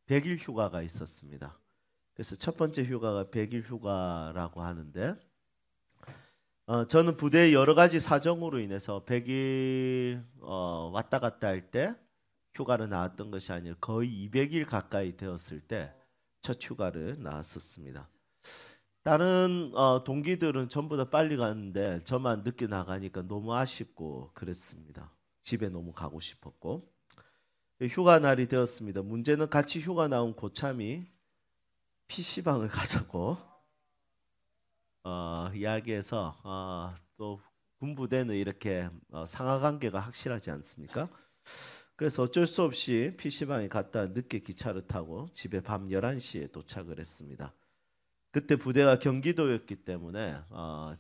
100일 휴가가 있었습니다. 그래서 첫 번째 휴가가 100일 휴가라고 하는데 저는 부대의 여러 가지 사정으로 인해서 100일 왔다 갔다 할 때 휴가를 나왔던 것이 아니라 거의 200일 가까이 되었을 때 첫 휴가를 나왔었습니다. 다른 동기들은 전부 다 빨리 갔는데 저만 늦게 나가니까 너무 아쉽고 그랬습니다. 집에 너무 가고 싶었고 휴가 날이 되었습니다. 문제는 같이 휴가 나온 고참이 PC방을 가자고 이야기해서 또 군부대는 이렇게 상하관계가 확실하지 않습니까? 그래서 어쩔 수 없이 PC방에 갔다 늦게 기차를 타고 집에 밤 11시에 도착을 했습니다. 그때 부대가 경기도였기 때문에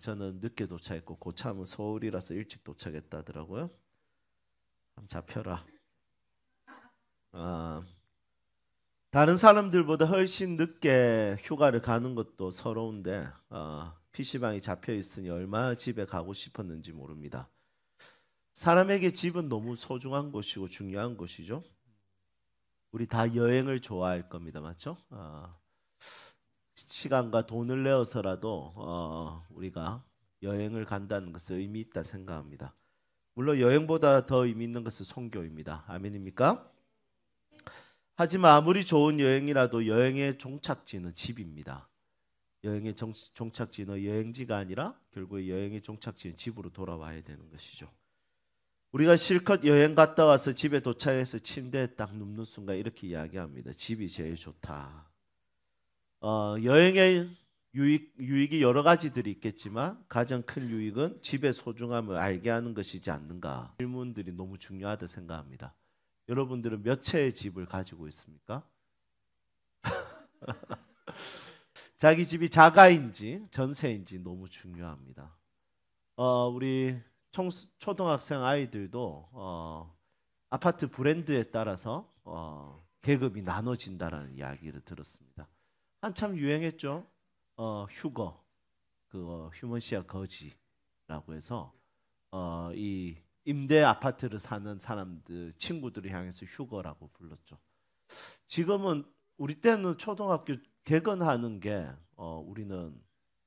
저는 늦게 도착했고 고참은 서울이라서 일찍 도착했다더라고요. 한번 잡혀라. 다른 사람들보다 훨씬 늦게 휴가를 가는 것도 서러운데 PC방이 잡혀 있으니 얼마나 집에 가고 싶었는지 모릅니다. 사람에게 집은 너무 소중한 곳이고 중요한 곳이죠. 우리 다 여행을 좋아할 겁니다. 맞죠? 시간과 돈을 내어서라도 우리가 여행을 간다는 것은 의미 있다 생각합니다. 물론 여행보다 더 의미 있는 것은 선교입니다. 아멘입니까? 하지만 아무리 좋은 여행이라도 여행의 종착지는 집입니다. 여행의 종착지는 여행지가 아니라 결국 여행의 종착지는 집으로 돌아와야 되는 것이죠. 우리가 실컷 여행 갔다 와서 집에 도착해서 침대에 딱 눕는 순간 이렇게 이야기합니다. 집이 제일 좋다. 여행의 유익이 여러 가지들이 있겠지만 가장 큰 유익은 집의 소중함을 알게 하는 것이지 않는가. 질문들이 너무 중요하다 생각합니다. 여러분들은 몇 채의 집을 가지고 있습니까? 자기 집이 자가인지 전세인지 너무 중요합니다. 우리 초등학생 아이들도 아파트 브랜드에 따라서 계급이 나눠진다라는 이야기를 들었습니다. 한참 유행했죠. 휴거, 그 휴먼시아 거지라고 해서 이 임대 아파트를 사는 사람들 친구들을 향해서 휴거라고 불렀죠. 지금은 우리 때는 초등학교 개건하는 게 우리는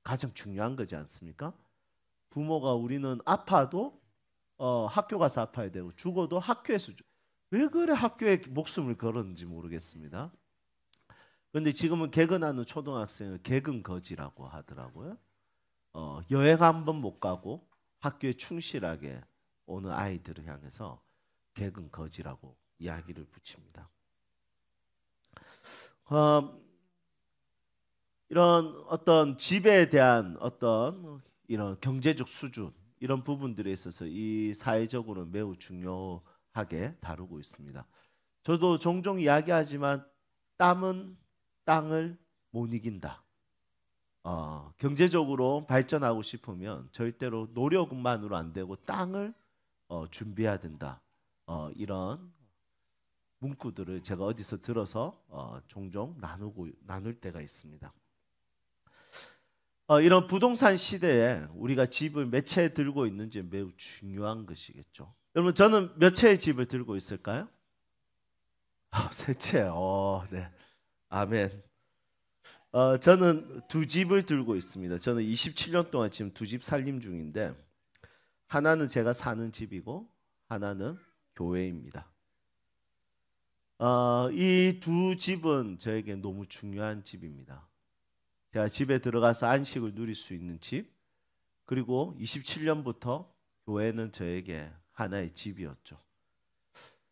가장 중요한 거지 않습니까? 부모가 우리는 아파도 학교 가서 아파야 되고 죽어도 학교에서 왜 그래 학교에 목숨을 걸었는지 모르겠습니다. 그런데 지금은 개근하는 초등학생을 개근거지라고 하더라고요. 여행 한 번 못 가고 학교에 충실하게 오는 아이들을 향해서 개근거지라고 이야기를 붙입니다. 이런 어떤 집에 대한 어떤 이런 경제적 수준 이런 부분들에 있어서 이 사회적으로 매우 중요하게 다루고 있습니다. 저도 종종 이야기하지만 땀은 땅을 못 이긴다. 경제적으로 발전하고 싶으면 절대로 노력만으로 안 되고 땅을 준비해야 된다. 이런 문구들을 제가 어디서 들어서 종종 나눌 때가 있습니다. 이런 부동산 시대에 우리가 집을 몇 채 들고 있는지 매우 중요한 것이겠죠. 여러분 저는 몇 채의 집을 들고 있을까요? 세 채. 네. 아멘. 저는 두 집을 들고 있습니다. 저는 27년 동안 지금 두 집 살림 중인데 하나는 제가 사는 집이고 하나는 교회입니다. 이 두 집은 저에게 너무 중요한 집입니다. 제가 집에 들어가서 안식을 누릴 수 있는 집, 그리고 27년부터 교회는 저에게 하나의 집이었죠.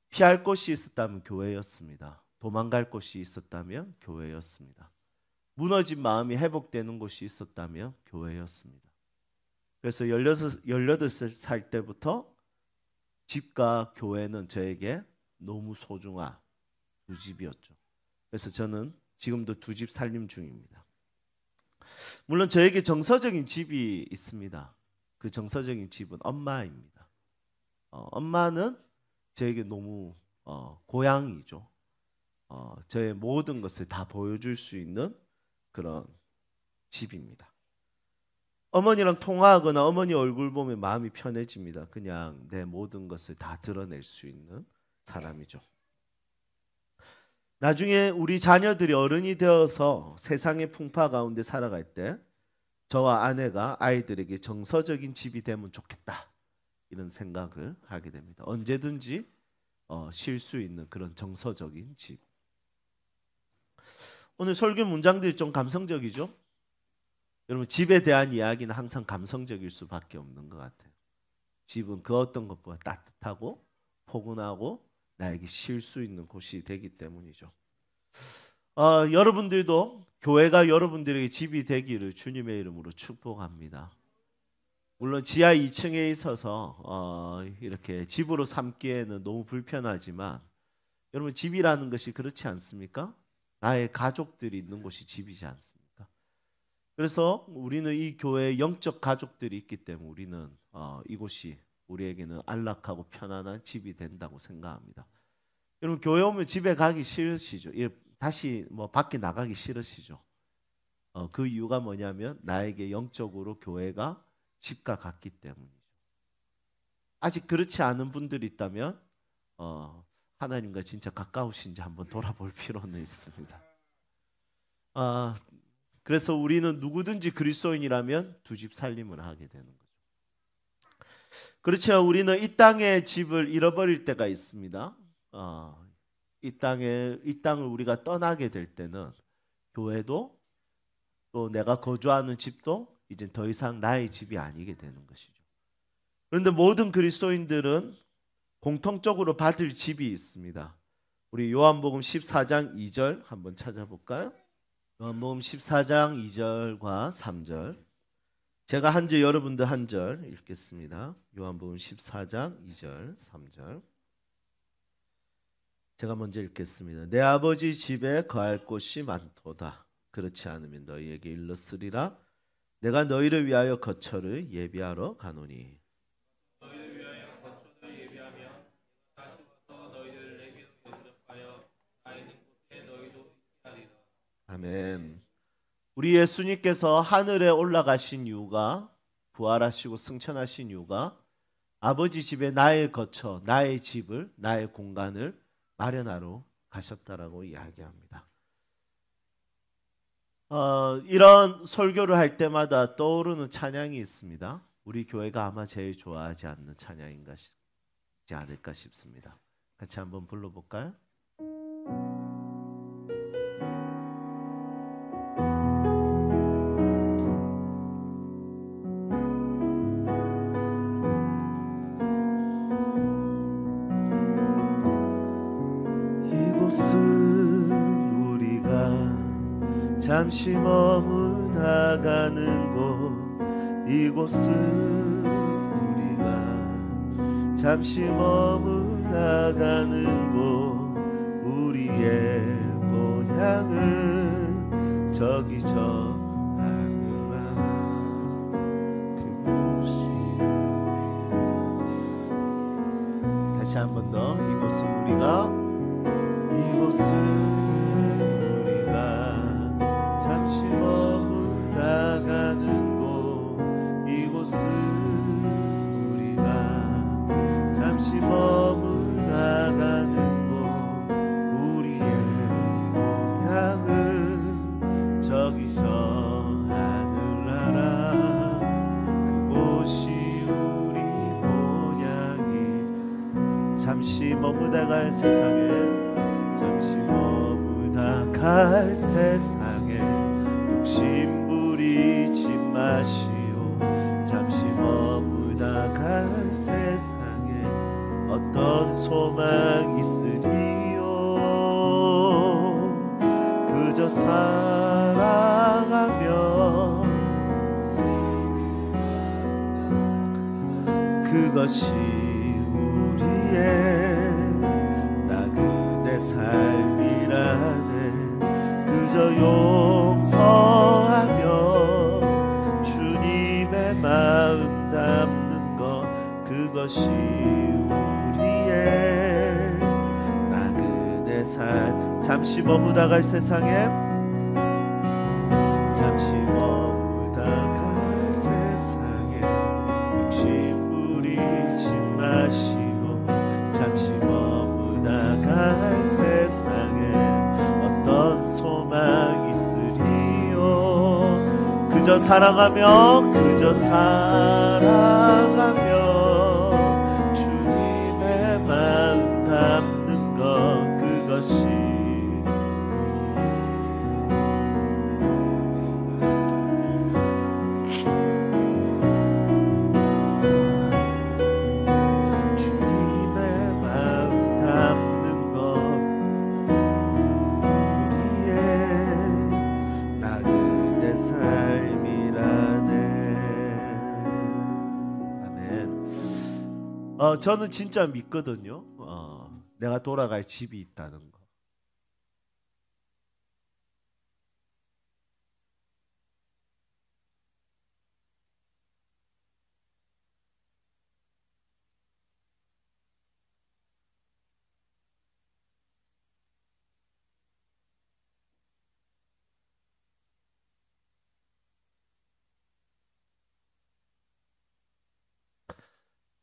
피할 곳이 있었다면 교회였습니다. 도망갈 곳이 있었다면 교회였습니다. 무너진 마음이 회복되는 곳이 있었다면 교회였습니다. 그래서 18살 때부터 집과 교회는 저에게 너무 소중한 두 집이었죠. 그래서 저는 지금도 두 집 살림 중입니다. 물론 저에게 정서적인 집이 있습니다. 그 정서적인 집은 엄마입니다. 엄마는 저에게 너무 고향이죠. 저의 모든 것을 다 보여줄 수 있는 그런 집입니다. 어머니랑 통화하거나 어머니 얼굴 보면 마음이 편해집니다. 그냥 내 모든 것을 다 드러낼 수 있는 사람이죠. 나중에 우리 자녀들이 어른이 되어서 세상의 풍파 가운데 살아갈 때 저와 아내가 아이들에게 정서적인 집이 되면 좋겠다, 이런 생각을 하게 됩니다. 언제든지 쉴 수 있는 그런 정서적인 집. 오늘 설교 문장들이 좀 감성적이죠? 여러분, 집에 대한 이야기는 항상 감성적일 수밖에 없는 것 같아요. 집은 그 어떤 것보다 따뜻하고 포근하고 나에게 쉴 수 있는 곳이 되기 때문이죠. 여러분들도 교회가 여러분들에게 집이 되기를 주님의 이름으로 축복합니다. 물론 지하 2층에 있어서 이렇게 집으로 삼기에는 너무 불편하지만 여러분, 집이라는 것이 그렇지 않습니까? 나의 가족들이 있는 곳이 집이지 않습니까? 그래서 우리는 이 교회에 영적 가족들이 있기 때문에 우리는 이곳이 우리에게는 안락하고 편안한 집이 된다고 생각합니다. 여러분, 교회 오면 집에 가기 싫으시죠? 다시 밖에 나가기 싫으시죠? 그 이유가 뭐냐면 나에게 영적으로 교회가 집과 같기 때문이죠. 아직 그렇지 않은 분들이 있다면 하나님과 진짜 가까우신지 한번 돌아볼 필요는 있습니다. 그래서 우리는 누구든지 그리스도인이라면 두 집 살림을 하게 되는 거죠. 그렇죠. 우리는 이 땅의 집을 잃어버릴 때가 있습니다. 이 땅을 우리가 떠나게 될 때는 교회도 또 내가 거주하는 집도 이제 더 이상 나의 집이 아니게 되는 것이죠. 그런데 모든 그리스도인들은 공통적으로 받을 집이 있습니다. 우리 요한복음 14장 2절 한번 찾아볼까요? 요한복음 14장 2절과 3절. 제가 한 절, 여러분들 한 절 읽겠습니다. 요한복음 14장 2절 3절. 제가 먼저 읽겠습니다. 내 아버지 집에 거할 곳이 많도다. 그렇지 않으면 너희에게 일렀으리라. 내가 너희를 위하여 거처를 예비하러 가노니. 너희를 위하여 거처를 예비하며 다시 와서 너희를 내게로 대접하여 나 있는 곳에 너희도 있게 하리라. 아멘. 우리 예수님께서 하늘에 올라가신 이유가, 부활하시고 승천하신 이유가 아버지 집에 나의 거처, 나의 집을, 나의 공간을 마련하러 가셨다라고 이야기합니다. 이런 설교를 할 때마다 떠오르는 찬양이 있습니다. 우리 교회가 아마 제일 좋아하지 않는 찬양인 것이지 않을까 싶습니다. 같이 한번 불러볼까요? 이곳은 우리가 잠시 머물다 가는 곳, 이곳은 우리가 잠시 머물다 가는 곳, 우리의 본향은 저기 저 하늘나라 그곳이. 다시 한 번 더. 이곳은 우리가 잠시 머물다 가는 곳, 이곳은 우리가 잠시 머물다 가는 곳, 우리의 향은 저기 저 하늘나라 그곳이 우리 본향이. 잠시 머무다 갈 세상에, 잠시 머무다 갈 세상에 욕심 부리지 마시오. 잠시 머무다 갈 세상에 어떤 소망 있으리요. 그저 사랑하며 그것이 우리의 나그네 삶이라네. 그저 용서하며 주님의 마음 담는 것, 그것이 우리의 나그네 삶. 잠시 머무다 갈 세상에, 잠시 머무다 갈 세상에 욕심 부리지 마시오. 잠시 머무다 갈 세상에 그저 살아가며 그저 살아가며 주님의 마음 담는 것 그것이 주님의 마음 담는 것 우리의 나그네 삶이라네. 아멘. 저는 진짜 믿거든요. 내가 돌아갈 집이 있다는 거.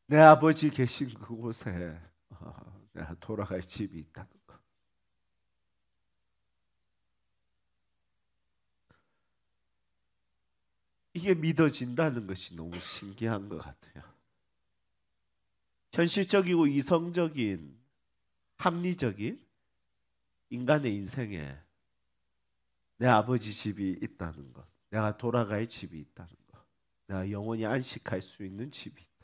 내 아버지 계신 그곳에 내가 돌아갈 집이 있다는 거. 이게 믿어진다는 것이 너무 신기한 것 같아요. 현실적이고 이성적인 합리적인 인간의 인생에 내 아버지 집이 있다는 것, 내가 돌아갈 집이 있다는 것, 내가 영원히 안식할 수 있는 집이 있다는 것.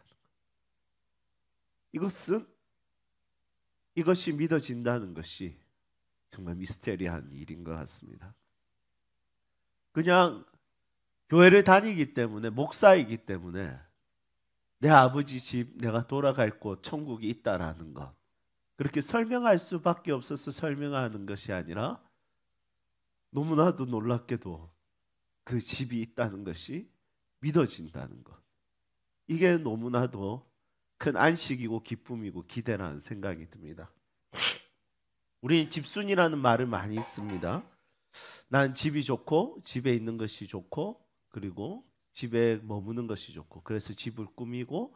이것이 믿어진다는 것이 정말 미스테리한 일인 것 같습니다. 그냥 교회를 다니기 때문에, 목사이기 때문에 내 아버지 집, 내가 돌아갈 곳, 천국이 있다라는 것, 그렇게 설명할 수밖에 없어서 설명하는 것이 아니라 너무나도 놀랍게도 그 집이 있다는 것이 믿어진다는 것. 이게 너무나도 큰 안식이고 기쁨이고 기대라는 생각이 듭니다. 우리는 집순이라는 말을 많이 씁니다. 난 집이 좋고 집에 있는 것이 좋고 그리고 집에 머무는 것이 좋고 그래서 집을 꾸미고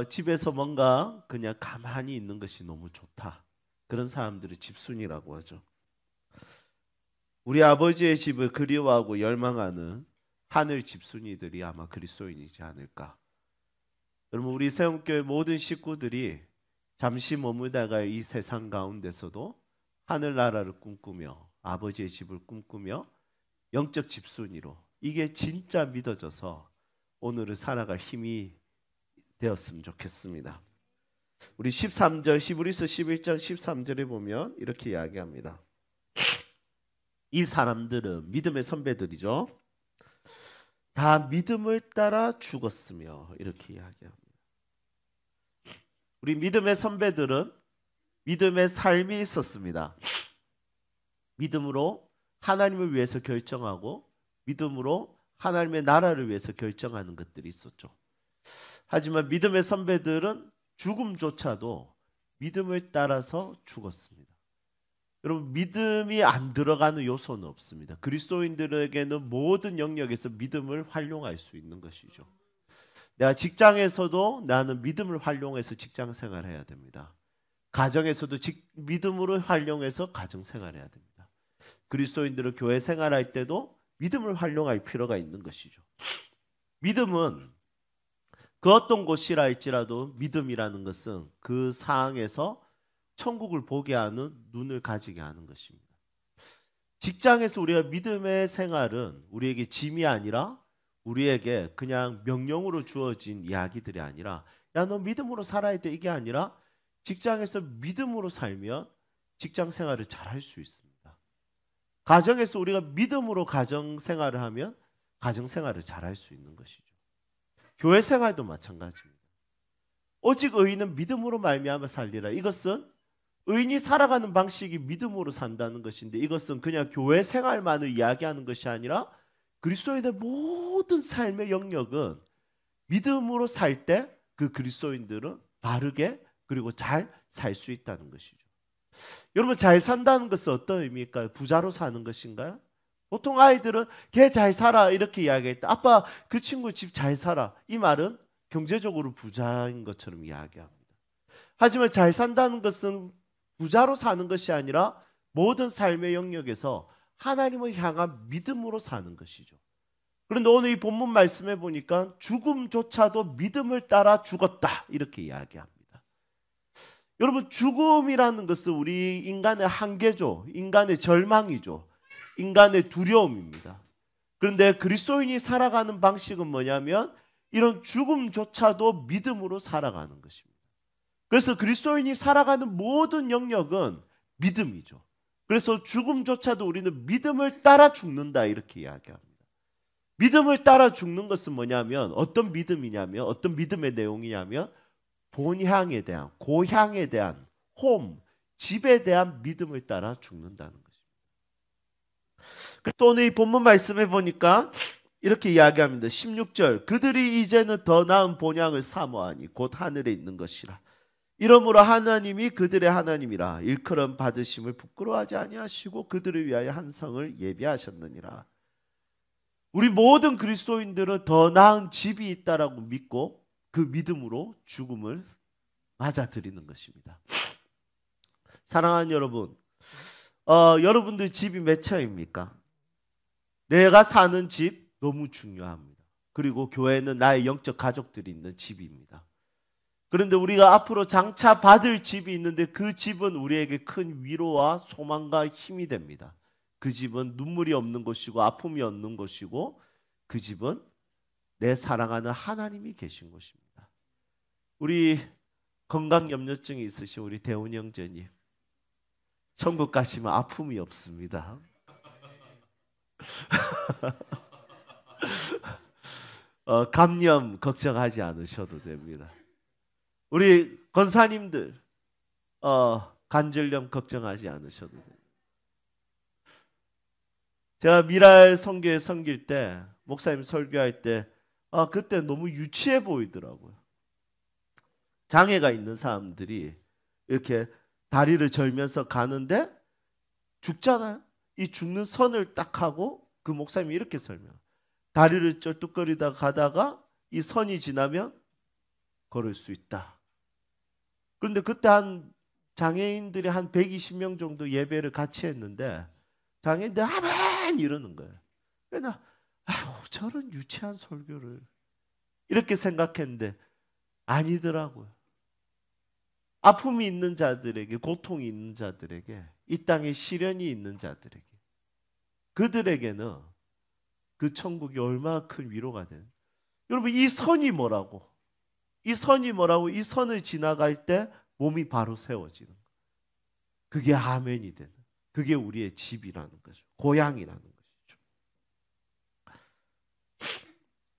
집에서 뭔가 그냥 가만히 있는 것이 너무 좋다. 그런 사람들을 집순이라고 하죠. 우리 아버지의 집을 그리워하고 열망하는 하늘 집순이들이 아마 그리스도인이지 않을까. 여러분, 우리 세움교회 모든 식구들이 잠시 머물다가 이 세상 가운데서도 하늘나라를 꿈꾸며 아버지의 집을 꿈꾸며 영적 집순이로, 이게 진짜 믿어져서 오늘을 살아갈 힘이 되었으면 좋겠습니다. 우리 13절 히브리서 11장 13절에 보면 이렇게 이야기합니다. 이 사람들은 믿음의 선배들이죠. 다 믿음을 따라 죽었으며, 이렇게 이야기합니다. 우리 믿음의 선배들은 믿음의 삶이 있었습니다. 믿음으로 하나님을 위해서 결정하고 믿음으로 하나님의 나라를 위해서 결정하는 것들이 있었죠. 하지만 믿음의 선배들은 죽음조차도 믿음을 따라서 죽었습니다. 여러분, 믿음이 안 들어가는 요소는 없습니다. 그리스도인들에게는 모든 영역에서 믿음을 활용할 수 있는 것이죠. 내가 직장에서도 나는 믿음을 활용해서 직장 생활해야 됩니다. 가정에서도 믿음으로 활용해서 가정 생활해야 됩니다. 그리스도인들은 교회 생활할 때도 믿음을 활용할 필요가 있는 것이죠. 믿음은 그 어떤 곳이라 할지라도 믿음이라는 것은 그 상황에서 천국을 보게 하는 눈을 가지게 하는 것입니다. 직장에서 우리가 믿음의 생활은 우리에게 짐이 아니라 우리에게 그냥 명령으로 주어진 이야기들이 아니라, 야, 너 믿음으로 살아야 돼, 이게 아니라 직장에서 믿음으로 살면 직장 생활을 잘 할 수 있습니다. 가정에서 우리가 믿음으로 가정 생활을 하면 가정 생활을 잘 할 수 있는 것이죠. 교회 생활도 마찬가지입니다. 오직 의인은 믿음으로 말미암아 살리라. 이것은 의인이 살아가는 방식이 믿음으로 산다는 것인데, 이것은 그냥 교회 생활만을 이야기하는 것이 아니라 그리스도인의 모든 삶의 영역은 믿음으로 살 때 그 그리스도인들은 바르게 그리고 잘 살 수 있다는 것이죠. 여러분, 잘 산다는 것은 어떤 의미일까요? 부자로 사는 것인가요? 보통 아이들은 걔 잘 살아 이렇게 이야기할 때, 아빠 그 친구 집 잘 살아, 이 말은 경제적으로 부자인 것처럼 이야기합니다. 하지만 잘 산다는 것은 부자로 사는 것이 아니라 모든 삶의 영역에서 하나님을 향한 믿음으로 사는 것이죠. 그런데 오늘 이 본문 말씀해 보니까 죽음조차도 믿음을 따라 죽었다 이렇게 이야기합니다. 여러분, 죽음이라는 것은 우리 인간의 한계죠. 인간의 절망이죠. 인간의 두려움입니다. 그런데 그리스도인이 살아가는 방식은 뭐냐면 이런 죽음조차도 믿음으로 살아가는 것입니다. 그래서 그리스도인이 살아가는 모든 영역은 믿음이죠. 그래서 죽음조차도 우리는 믿음을 따라 죽는다 이렇게 이야기합니다. 믿음을 따라 죽는 것은 뭐냐면 어떤 믿음이냐면 어떤 믿음의 내용이냐면 본향에 대한, 고향에 대한, 홈, 집에 대한 믿음을 따라 죽는다는 것입니다. 또 오늘 이 본문 말씀해 보니까 이렇게 이야기합니다. 16절, 그들이 이제는 더 나은 본향을 사모하니 곧 하늘에 있는 것이라. 이러므로 하나님이 그들의 하나님이라 일컬음 받으심을 부끄러워하지 아니하시고 그들을 위하여 한 성을 예비하셨느니라. 우리 모든 그리스도인들은 더 나은 집이 있다라고 믿고 그 믿음으로 죽음을 맞아들이는 것입니다. 사랑하는 여러분, 여러분들 집이 몇 채입니까? 내가 사는 집 너무 중요합니다. 그리고 교회는 나의 영적 가족들이 있는 집입니다. 그런데 우리가 앞으로 장차 받을 집이 있는데 그 집은 우리에게 큰 위로와 소망과 힘이 됩니다. 그 집은 눈물이 없는 곳이고 아픔이 없는 곳이고 그 집은 내 사랑하는 하나님이 계신 곳입니다. 우리 건강염려증이 있으신 우리 대훈 형제님, 천국 가시면 아픔이 없습니다. 감염 걱정하지 않으셔도 됩니다. 우리 권사님들 관절염 걱정하지 않으셔도 됩니다. 제가 미랄 선교회 섬길 때 목사님 설교할 때 그때 너무 유치해 보이더라고요. 장애가 있는 사람들이 이렇게 다리를 절면서 가는데 죽잖아요. 이 죽는 선을 딱 하고 그 목사님이 이렇게 설명. 다리를 쩔뚝거리다 가다가 이 선이 지나면 걸을 수 있다. 그런데 그때 한 장애인들이 한 120명 정도 예배를 같이 했는데 장애인들 아멘 이러는 거예요. 그래서 저런 유치한 설교를 이렇게 생각했는데 아니더라고요. 아픔이 있는 자들에게, 고통이 있는 자들에게, 이 땅에 시련이 있는 자들에게, 그들에게는 그 천국이 얼마나 큰 위로가 되는. 여러분, 이 선이 뭐라고? 이 선이 뭐라고? 이 선을 지나갈 때 몸이 바로 세워지는 거예요. 그게 아멘이 되는, 그게 우리의 집이라는 거죠. 고향이라는 것이죠.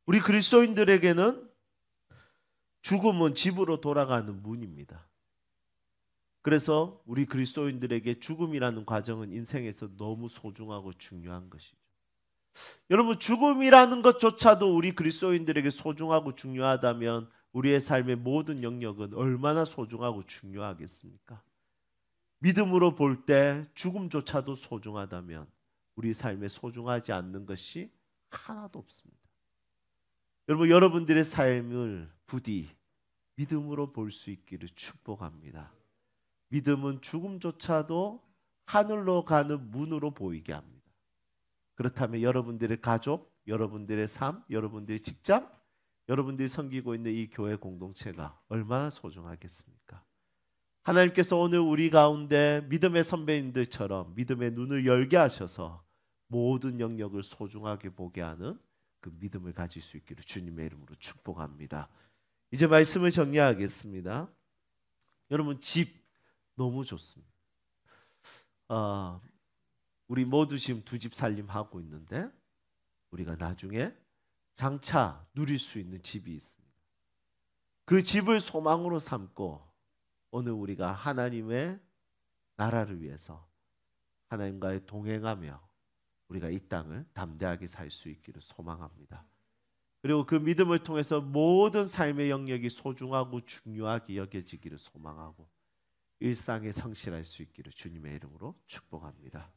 우리 그리스도인들에게는 죽음은 집으로 돌아가는 문입니다. 그래서 우리 그리스도인들에게 죽음이라는 과정은 인생에서 너무 소중하고 중요한 것이죠. 여러분, 죽음이라는 것조차도 우리 그리스도인들에게 소중하고 중요하다면 우리의 삶의 모든 영역은 얼마나 소중하고 중요하겠습니까? 믿음으로 볼 때 죽음조차도 소중하다면 우리 삶에 소중하지 않는 것이 하나도 없습니다. 여러분, 여러분들의 삶을 부디 믿음으로 볼 수 있기를 축복합니다. 믿음은 죽음조차도 하늘로 가는 문으로 보이게 합니다. 그렇다면 여러분들의 가족, 여러분들의 삶, 여러분들의 직장, 여러분들이 섬기고 있는 이 교회 공동체가 얼마나 소중하겠습니까? 하나님께서 오늘 우리 가운데 믿음의 선배님들처럼 믿음의 눈을 열게 하셔서 모든 영역을 소중하게 보게 하는 그 믿음을 가질 수 있기를 주님의 이름으로 축복합니다. 이제 말씀을 정리하겠습니다. 여러분, 집 너무 좋습니다. 우리 모두 지금 두 집 살림하고 있는데 우리가 나중에 장차 누릴 수 있는 집이 있습니다. 그 집을 소망으로 삼고 오늘 우리가 하나님의 나라를 위해서 하나님과의 동행하며 우리가 이 땅을 담대하게 살 수 있기를 소망합니다. 그리고 그 믿음을 통해서 모든 삶의 영역이 소중하고 중요하게 여겨지기를 소망하고 일상에 성실할 수 있기를 주님의 이름으로 축복합니다.